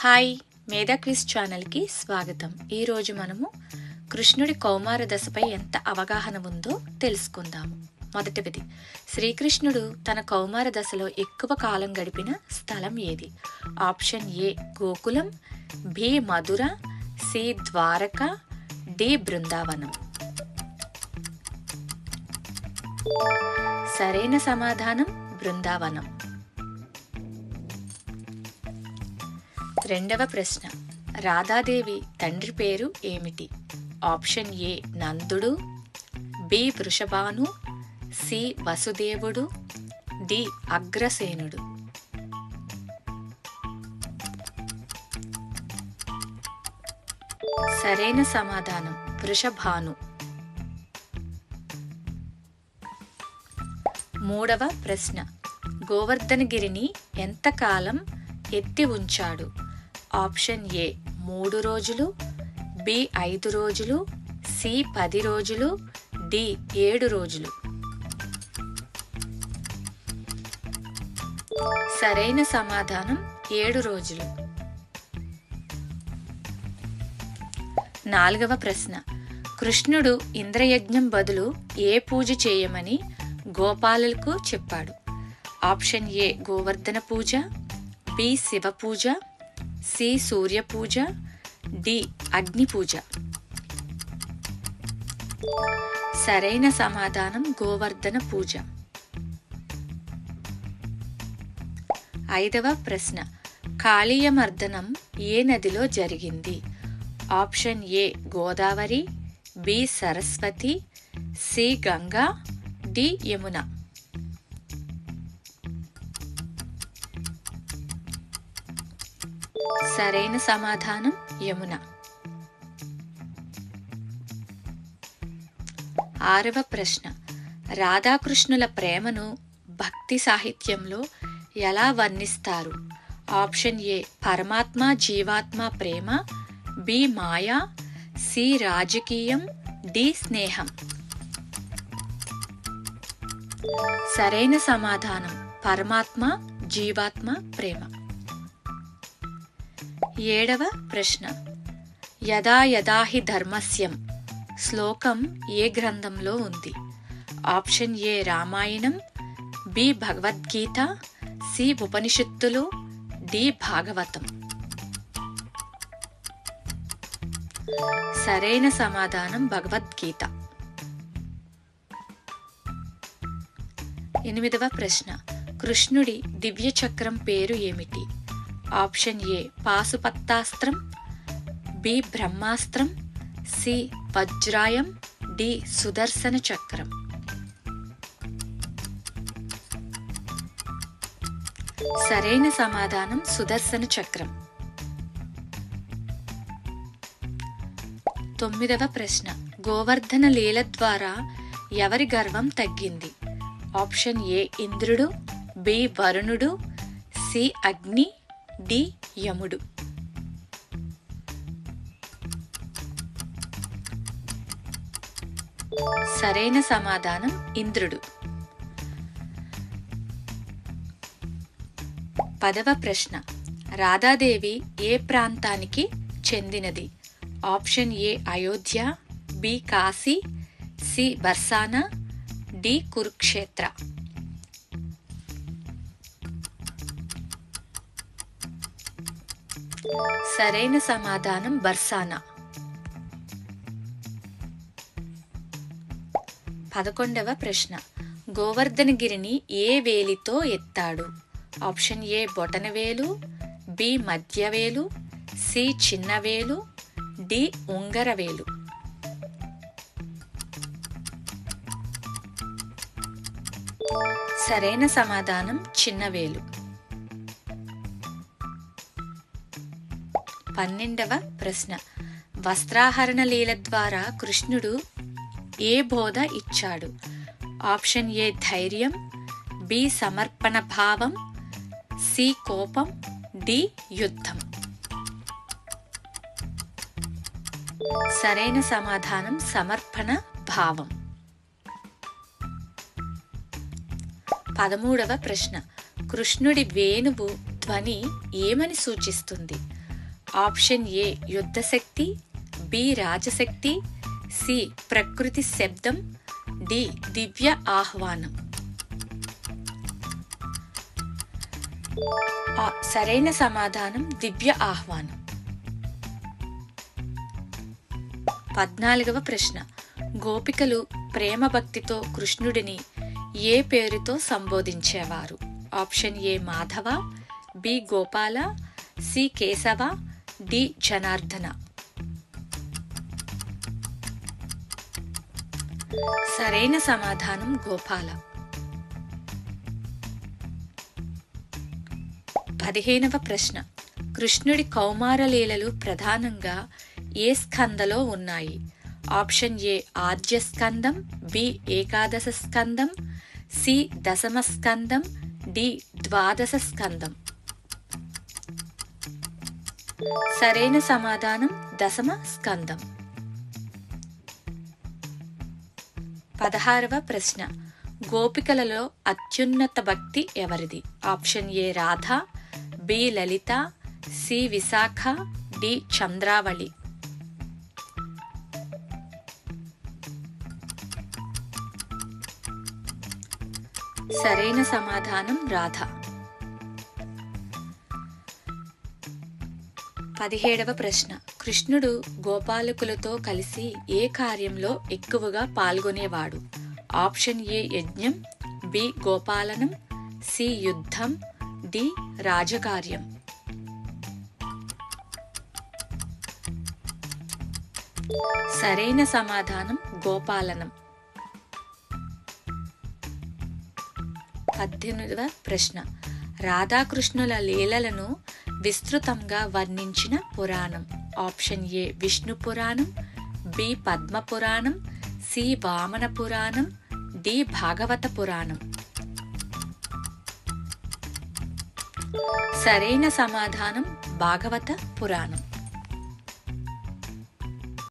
Hi, మేధా quiz ఛానల్కి స్వాగతం. ఈరోజు మనము కృష్ణుడి కౌమార దశపై ఎంత అవగాహన ఉందో తెలుసుకుందాము. మొదటిది, శ్రీకృష్ణుడు తన కౌమార దశలో ఎక్కువ కాలం గడిపిన స్థలం ఏది? Option A Gokulam, B Mathura, C Dwarka, D Brindavanam. సరైన సమాధానం బృందావనం. రెండవ ప్రశ్న, రాధాదేవి తండ్రి పేరు ఏమిటి? ఆప్షన్ ఏ నందుడు, బి వృషభాను, సి వసుదేవుడు, డి అగ్రసేనుడు. సరైన సమాధానం వృషభాను. మూడవ ప్రశ్న, గోవర్ధనగిరిని ఎంతకాలం ఎత్తి ఉంచాడు? ఆప్షన్ ఏ 3 రోజులు, బి 5 రోజులు, సి 10 రోజులు, డి 7 రోజులు. సరైన సమాధానం 7 రోజులు. నాలుగవ ప్రశ్న, కృష్ణుడు ఇంద్రయజ్ఞం బదులు ఏ పూజ చేయమని గోపాలులకు చెప్పాడు? ఆప్షన్ ఏ గోవర్ధన పూజ, బి శివ పూజ, సి సూర్య పూజ, డి అగ్ని పూజ. సరైన సమాధానం గోవర్ధన పూజ. ఐదవ ప్రశ్న, కాళీయమర్దనం ఏ నదిలో జరిగింది? Option A Godavari, B Saraswati, C Ganga, D Yamuna. సరైన సమాధానం యమున. ఆరవ ప్రశ్న, రాధాకృష్ణుల ప్రేమను భక్తి సాహిత్యంలో ఎలా వర్ణిస్తారు? ఆప్షన్ ఏ పరమాత్మ జీవాత్మ ప్రేమ, బి మాయా, సి రాజకీయం, డి స్నేహం. సరైన సమాధానం పరమాత్మ జీవాత్మ ప్రేమ. ఏడవ ప్రశ్న, యదా యదా హి ధర్మస్యం శ్లోకం ఏ గ్రంథంలో ఉంది? Option A Ramayanam, B Bhagavadgita, C ఉపనిషత్తులు, డి భాగవతం. సరైన సమాధానం భగవద్గీత. ఎనిమిదవ ప్రశ్న, కృష్ణుడి దివ్య చక్రం పేరు ఏమిటి? ఆప్షన్ ఏ పాశుపత్తాస్త్రం, బి బ్రహ్మాస్త్రం, సి వజ్రాయం, డి సుదర్శన చక్రం. సరైన సమాధానం సుదర్శన చక్రం. తొమ్మిదవ ప్రశ్న, గోవర్ధన లీల ద్వారా ఎవరి గర్వం తగ్గింది? ఆప్షన్ ఏ ఇంద్రుడు, బి వరుణుడు, సి అగ్ని, డి యముడు. సరైన సమాధానం ఇంద్రుడు. పదవ ప్రశ్న, రాధాదేవి ఏ ప్రాంతానికి చెందినది? Option A Ayodhya, B Kashi, C Barsana, D Kurukshetra. సరైన సమాధానం బర్సానా. 11వ ప్రశ్న, గోవర్ధనగిరిని ఏ వేలితో ఎత్తాడు? ఆప్షన్ ఏ బొటనవేలు, బి మధ్యవేలు, సి చిన్నవేలు, డి ఉంగరవేలు. సరైన సమాధానం చిన్నవేలు. 12వ ప్రశ్న, వస్త్రాహరణ లీల ద్వారా కృష్ణుడు ఏ బోధ ఇచ్చాడు? ఆప్షన్ ఏ ధైర్యం, బి సమర్పణ భావం, సి కోపం, డి యుద్ధం. సరైన సమాధానం సమర్పణ భావం. 13వ ప్రశ్న, కృష్ణుడి వేణువు ధ్వని ఏమని సూచిస్తుంది? ఆప్షన్ ఏ యుద్ధశక్తి, బి రాజశక్తి, సి ప్రకృతి శబ్దం, డి దివ్య ఆహ్వానం. సరైన సమాధానం దివ్య ఆహ్వానం. 14వ ప్రశ్న. గోపికలు ప్రేమ భక్తితో కృష్ణుడిని ఏ పేరుతో సంబోధించేవారు? Option A Madhava, B Gopala, C Keshava, D Janardana. సరైన సమాధానం గోపాల. 15వ ప్రశ్న. కృష్ణుడి కౌమార లీలలు ప్రధానంగా ఏ స్కందలో ఉన్నాయి? ఆప్షన్ ఏ ఆద్య స్కందం, బి ఏకాదశ స్కందం, సి దశమ స్కందం, డి ద్వాదశ స్కందం. సరైన సమాధానం దశమ స్కందం. 16వ ప్రశ్న. గోపికలలో అత్యున్నత భక్తి ఎవరిది? Option A Radha, B Lalitha, C Vishakha, D Chandravali. సరైన సమాధానం రాధ. 17వ ప్రశ్న. కృష్ణుడు గోపాలకులతో కలిసి ఏ కార్యంలో ఎక్కువగా పాల్గొనేవాడు? ఆప్షన్ ఏ యజ్ఞం, బి గోపాలనం, సి యుద్ధం, డి రాజకార్యం. సరైన సమాధానం గోపాలనం. 18వ ప్రశ్న. రాధాకృష్ణుల లీలలను విస్తృతంగా వర్ణించిన పురాణం? Option A Vishnu Puranam, B Padma Puranam, C Vamana Puranam, D భాగవత పురాణం. సరైన సమాధానం భాగవత పురాణం.